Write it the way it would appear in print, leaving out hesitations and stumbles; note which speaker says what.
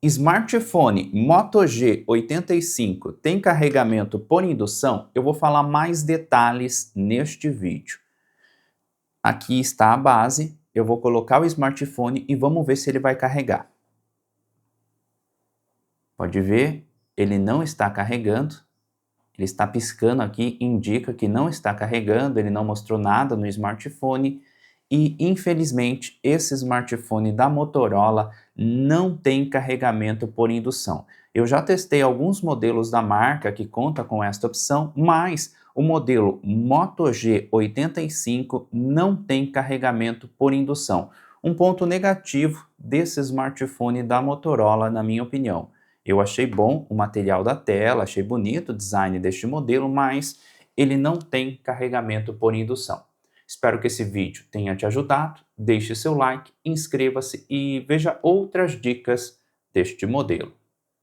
Speaker 1: Smartphone Moto G85 tem carregamento por indução? Eu vou falar mais detalhes neste vídeo. Aqui está a base, eu vou colocar o smartphone e vamos ver se ele vai carregar. Pode ver, ele não está carregando, ele está piscando aqui, indica que não está carregando, ele não mostrou nada no smartphone. E, infelizmente, esse smartphone da Motorola não tem carregamento por indução. Eu já testei alguns modelos da marca que conta com esta opção, mas o modelo Moto G85 não tem carregamento por indução. Um ponto negativo desse smartphone da Motorola, na minha opinião. Eu achei bom o material da tela, achei bonito o design deste modelo, mas ele não tem carregamento por indução. Espero que esse vídeo tenha te ajudado, deixe seu like, inscreva-se e veja outras dicas deste modelo.